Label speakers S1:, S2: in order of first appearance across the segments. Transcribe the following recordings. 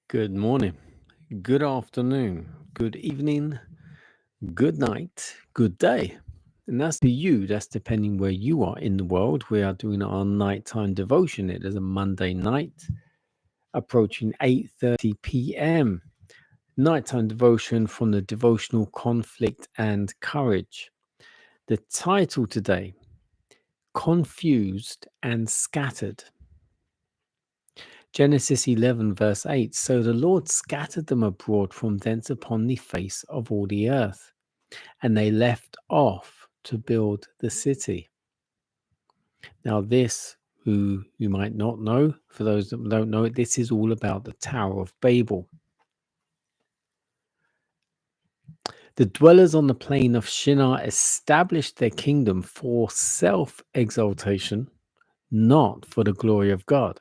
S1: Good morning, good afternoon, good evening, good night, good day. And that's to you, that's depending where you are in the world. We are doing our nighttime devotion. It is a Monday night, approaching 8:30 p.m. Nighttime devotion from the devotional Conflict and Courage. The title today, Confused and Scattered. Genesis 11, verse 8. So the Lord scattered them abroad from thence upon the face of all the earth, and they left off to build the city. Now, this, who you might not know, for those that don't know it, this is all about the Tower of Babel. The dwellers on the plain of Shinar established their kingdom for self-exaltation, not for the glory of God.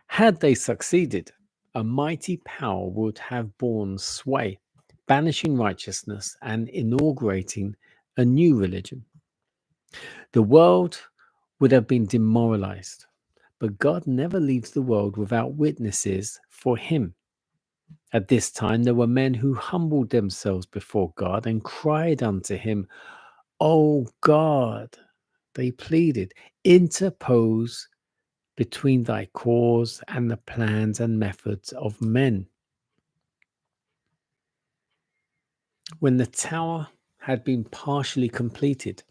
S1: Had they succeeded, a mighty power would have borne sway, banishing righteousness and inaugurating a new religion. The world would have been demoralized, but God never leaves the world without witnesses for him. At this time, there were men who humbled themselves before God and cried unto him, O God, they pleaded, interpose between thy cause and the plans and methods of men. When the tower had been partially completed,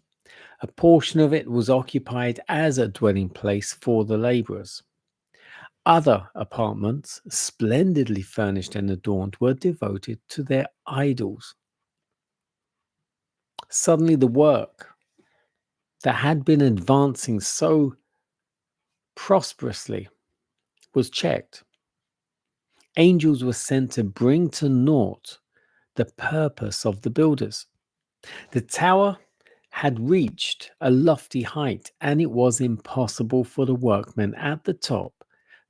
S1: a portion of it was occupied as a dwelling place for the laborers. Other apartments, splendidly furnished and adorned, were devoted to their idols. Suddenly, the work that had been advancing so prosperously was checked. Angels were sent to bring to naught the purpose of the builders. The tower had reached a lofty height, and it was impossible for the workmen at the top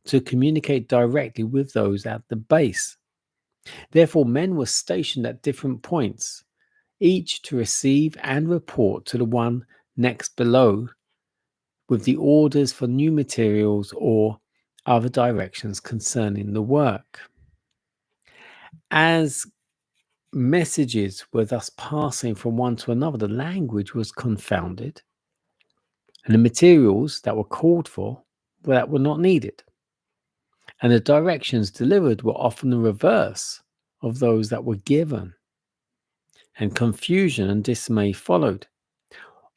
S1: to communicate directly with those at the base. Therefore, men were stationed at different points, each to receive and report to the one next below with the orders for new materials or other directions concerning the work. As messages were thus passing from one to another, the language was confounded, and the materials that were called for that were not needed. And the directions delivered were often the reverse of those that were given. And confusion and dismay followed.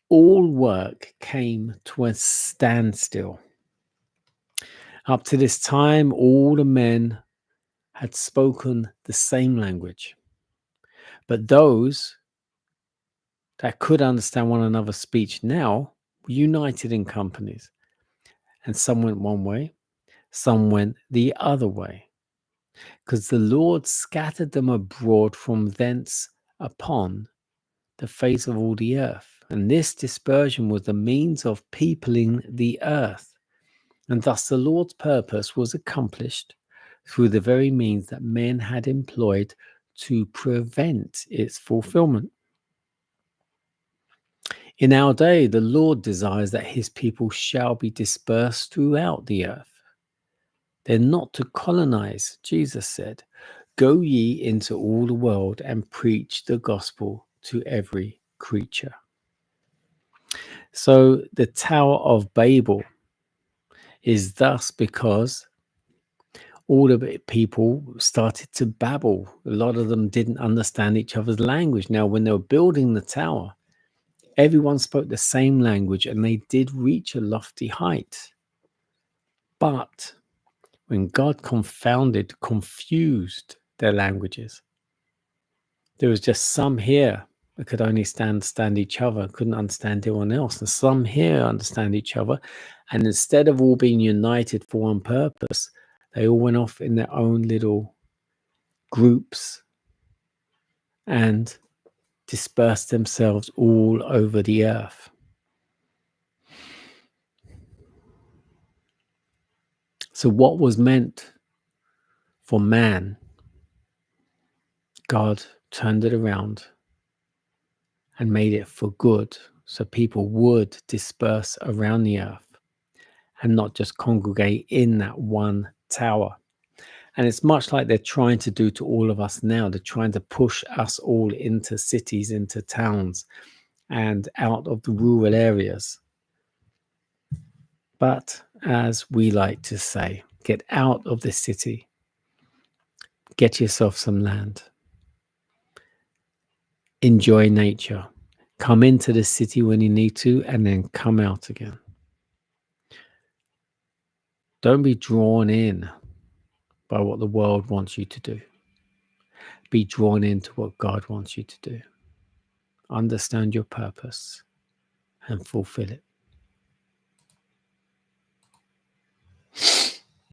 S1: All work came to a standstill. Up to this time, all the men had spoken the same language. But those that could understand one another's speech now were united in companies. And some went one way, some went the other way. Because the Lord scattered them abroad from thence upon the face of all the earth. And this dispersion was the means of peopling the earth. And thus the Lord's purpose was accomplished through the very means that men had employed to prevent its fulfillment. In our day, the Lord desires that his people shall be dispersed throughout the earth. They're not to colonize, Jesus said. Go ye into all the world and preach the gospel to every creature. So the Tower of Babel is thus because all of it, people started to babble. A lot of them didn't understand each other's language. Now, when they were building the tower, everyone spoke the same language and they did reach a lofty height. But when God confused their languages, there was just some here that could only understand each other, couldn't understand anyone else. And some here understand each other. And instead of all being united for one purpose, they all went off in their own little groups and dispersed themselves all over the earth. So what was meant for man, God turned it around and made it for good, so people would disperse around the earth and not just congregate in that one tower. And it's much like they're trying to do to all of us now. They're trying to push us all into cities, into towns, and out of the rural areas. But as we like to say, get out of the city, get yourself some land, enjoy nature, come into the city when you need to, and then come out again. Don't be drawn in by what the world wants you to do. Be drawn into what God wants you to do. Understand your purpose and fulfill it.